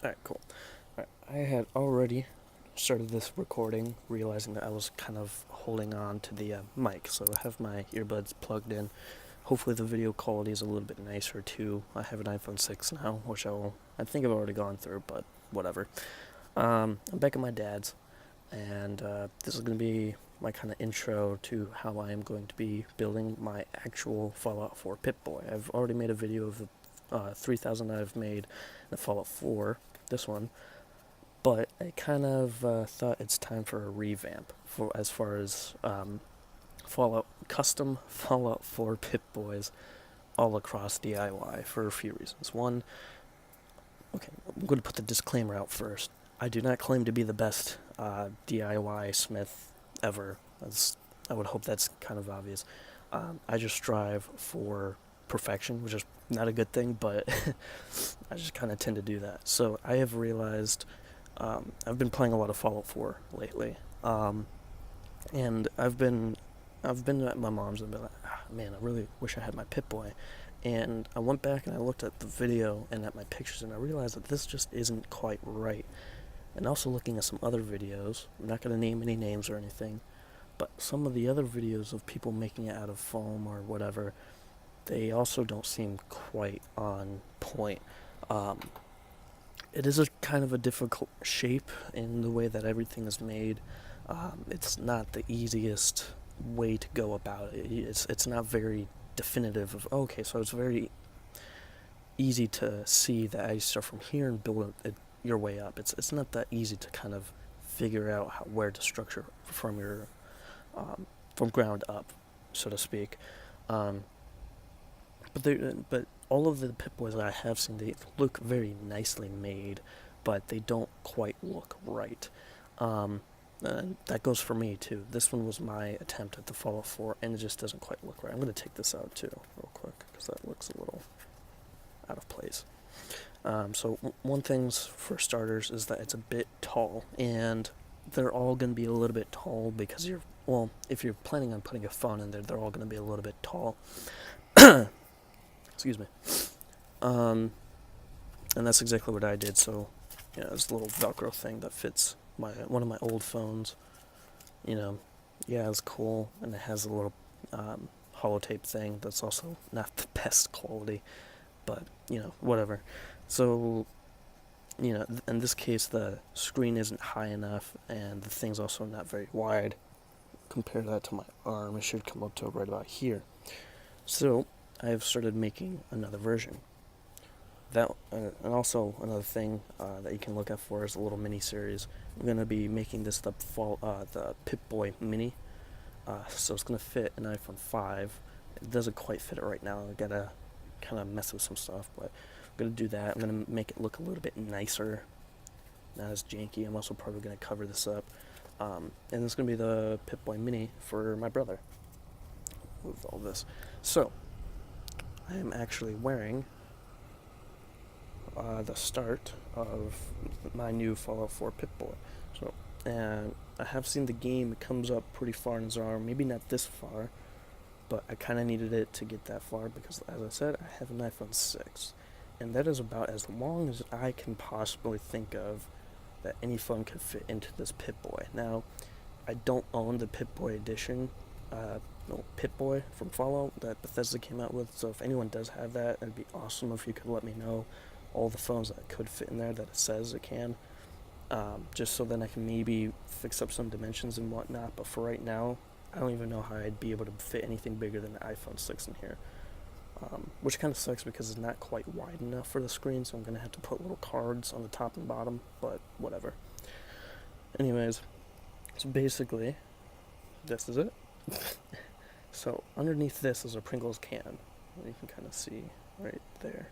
Alright, cool. Alright, I had already started this recording, realizing that I was kind of holding on to the mic, so I have my earbuds plugged in. Hopefully the video quality is a little bit nicer too. I have an iPhone 6 now, which I think I've already gone through, but whatever. I'm back at my dad's, and this is going to be my kind of intro to how I am going to be building my actual Fallout 4 Pip-Boy. I've already made a video of the 3000 I've made in the Fallout 4, this one, but I kind of thought it's time for a revamp for as far as custom Fallout 4 Pip-Boys all across DIY for a few reasons. One, okay, I'm going to put the disclaimer out first. I do not claim to be the best DIY smith ever. I would hope that's kind of obvious. I just strive for perfection, which is not a good thing, but I just kind of tend to do that. So I have realized I've been playing a lot of Fallout 4 lately, and I've been at my mom's and been like, man, I really wish I had my Pip-Boy. And I went back and I looked at the video and at my pictures, and I realized that this just isn't quite right. And also looking at some other videos, I'm not going to name any names or anything, but some of the other videos of people making it out of foam or whatever, they also don't seem quite on point. It is a kind of a difficult shape in the way that everything is made. It's not the easiest way to go about it. It's not very definitive of, okay, so it's very easy to see that I start from here and build your way up. It's not that easy to kind of figure out where to structure from your from ground up, so to speak. But all of the Pip-Boys that I have seen, they look very nicely made, but they don't quite look right. And that goes for me too. This one was my attempt at the Fallout 4, and it just doesn't quite look right. I'm going to take this out too, real quick, because that looks a little out of place. So one thing for starters is that it's a bit tall, and they're all going to be a little bit tall because if you're planning on putting a phone in there, they're all going to be a little bit tall. Excuse me. And that's exactly what I did. So, this little Velcro thing that fits one of my old phones. It's cool, and it has a little holotape thing that's also not the best quality, but whatever. So, in this case, the screen isn't high enough, and the thing's also not very wide. Compare that to my arm, it should come up to right about here. So, I have started making another version. And also another thing that you can look out for is a little mini series. I'm going to be making this the Pip-Boy Mini. So it's going to fit an iPhone 5. It doesn't quite fit it right now. I got to kind of mess with some stuff, but I'm going to do that. I'm going to make it look a little bit nicer, not as janky. I'm also probably going to cover this up. And it's going to be the Pip-Boy Mini for my brother with all this. So, I am actually wearing the start of my new Fallout 4 Pip-Boy. So, and I have seen the game. It comes up pretty far in his arm. Maybe not this far, but I kind of needed it to get that far because, as I said, I have an iPhone 6. And that is about as long as I can possibly think of that any phone could fit into this Pip-Boy. Now, I don't own the Pip-Boy edition, Pip-Boy from Fallout that Bethesda came out with, so if anyone does have that, it'd be awesome if you could let me know all the phones that could fit in there that it says it can, just so then I can maybe fix up some dimensions and whatnot. But for right now, I don't even know how I'd be able to fit anything bigger than the iPhone 6 in here, which kind of sucks because it's not quite wide enough for the screen, so I'm going to have to put little cards on the top and bottom, but whatever. Anyways, so basically, this is it. So underneath this is a Pringles can. You can kind of see right there.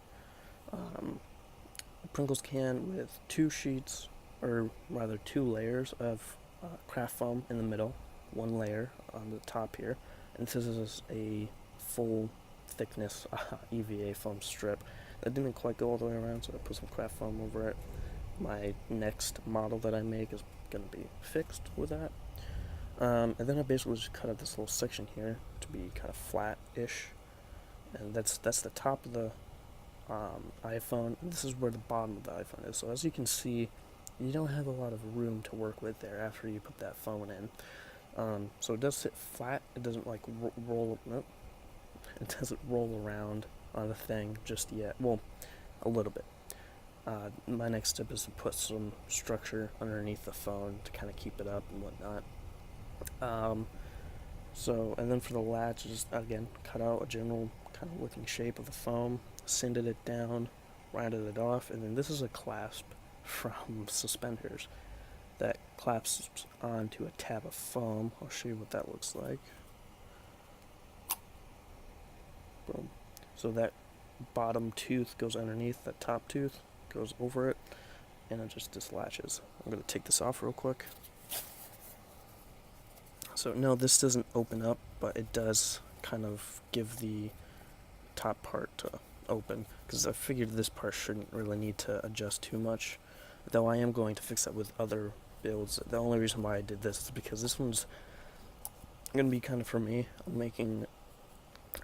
A Pringles can with two layers of craft foam in the middle, one layer on the top here, and this is a full thickness EVA foam strip. That didn't quite go all the way around, so I put some craft foam over it. My next model that I make is going to be fixed with that. And then I basically just cut out this little section here to be kind of flat-ish, and that's the top of the iPhone. This is where the bottom of the iPhone is. So as you can see, you don't have a lot of room to work with there after you put that phone in. So it does sit flat. It doesn't like roll. Nope. It doesn't roll around on the thing just yet. Well, a little bit. My next step is to put some structure underneath the phone to kind of keep it up and whatnot. And then for the latch, just again cut out a general kind of looking shape of the foam, sanded it down, rounded it off, and then this is a clasp from Suspenders that clasps onto a tab of foam. I'll show you what that looks like. Boom. So that bottom tooth goes underneath, that top tooth goes over it, and it just dislatches. I'm going to take this off real quick. So no, this doesn't open up, but it does kind of give the top part to open, because I figured this part shouldn't really need to adjust too much, though I am going to fix that with other builds. The only reason why I did this is because this one's going to be kind of for me.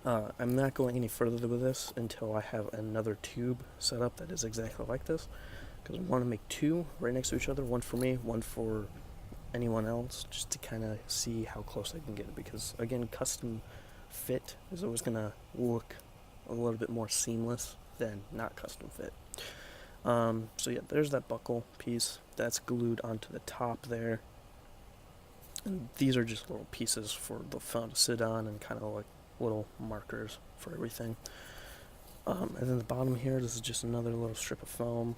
I'm not going any further with this until I have another tube set up that is exactly like this, because I want to make two right next to each other, one for me, one for anyone else, just to kind of see how close I can get it, because again, custom fit is always going to look a little bit more seamless than not custom fit. So yeah, there's that buckle piece that's glued onto the top there, and these are just little pieces for the phone to sit on and kind of like little markers for everything. And then the bottom here, this is just another little strip of foam,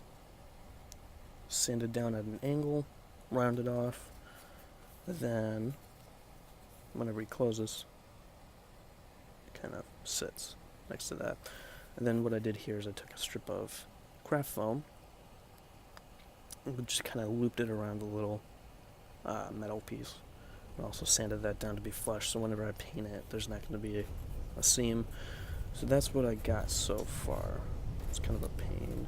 sanded down at an angle, rounded off. Then whenever he closes, it kind of sits next to that. And then what I did here is I took a strip of craft foam and just kind of looped it around the little metal piece. I also sanded that down to be flush, so whenever I paint it, there's not going to be a seam. So that's what I got so far. It's kind of a pain.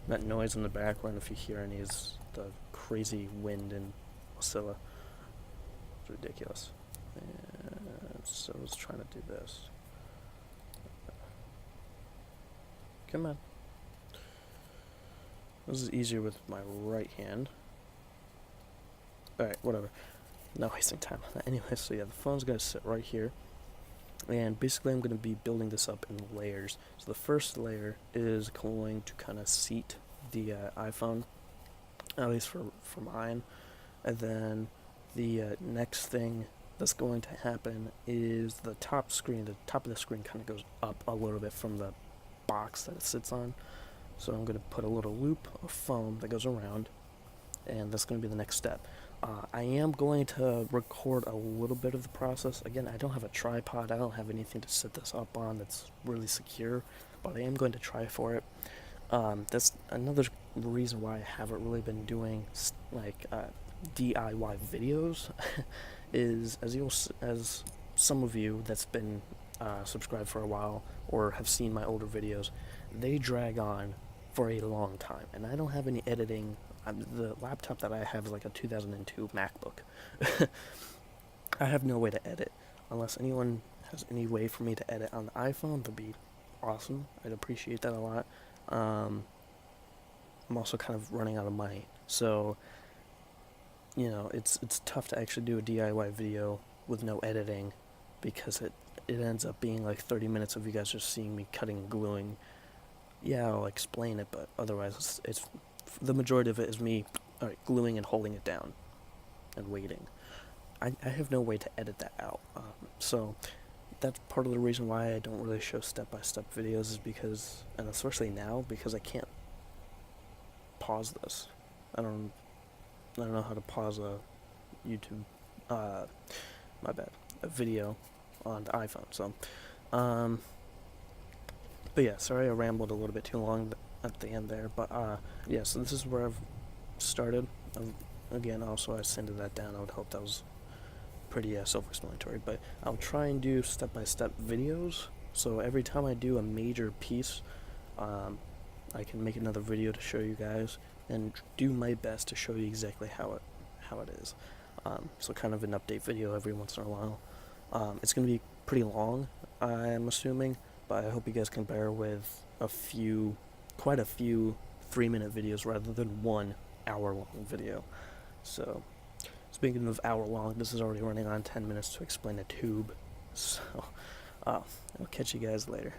That noise in the background, if you hear any, is the crazy wind in Wasilla. It's ridiculous. And so I was trying to do this. Come on. This is easier with my right hand. Alright, whatever. Not wasting time on that. Anyway, so yeah, the phone's going to sit right here. And basically I'm going to be building this up in layers. So the first layer is going to kind of seat the iPhone, at least for mine. And then the next thing that's going to happen is the top of the screen kind of goes up a little bit from the box that it sits on. So I'm going to put a little loop of foam that goes around, and that's going to be the next step. I am going to record a little bit of the process. Again, I don't have a tripod. I don't have anything to set this up on that's really secure, but I am going to try for it. That's another reason why I haven't really been doing DIY videos. Is as some of you that's been subscribed for a while or have seen my older videos, they drag on for a long time, and I don't have any editing. The laptop that I have is like a 2002 MacBook. I have no way to edit. Unless anyone has any way for me to edit on the iPhone, that'd be awesome. I'd appreciate that a lot. I'm also kind of running out of money, so you know, it's tough to actually do a DIY video with no editing, because it ends up being like 30 minutes of you guys just seeing me cutting and gluing. Yeah, I'll explain it, but otherwise it's the majority of it is me gluing and holding it down and waiting. I have no way to edit that out. So that's part of the reason why I don't really show step-by-step videos, is because, and especially now, because I can't pause this. I don't know how to pause a YouTube, my bad, a video on the iPhone. So, but yeah, sorry I rambled a little bit too long at the end there, but yeah, so this is where I've started. Again, also I sanded that down. I would hope that was pretty self-explanatory, but I'll try and do step-by-step videos, so every time I do a major piece, I can make another video to show you guys, and do my best to show you exactly how it is. So kind of an update video every once in a while. It's going to be pretty long, I'm assuming, but I hope you guys can bear with quite a few 3-minute videos rather than 1 hour-long video. So, speaking of hour-long, this is already running on 10 minutes to explain a tube. So, I'll catch you guys later.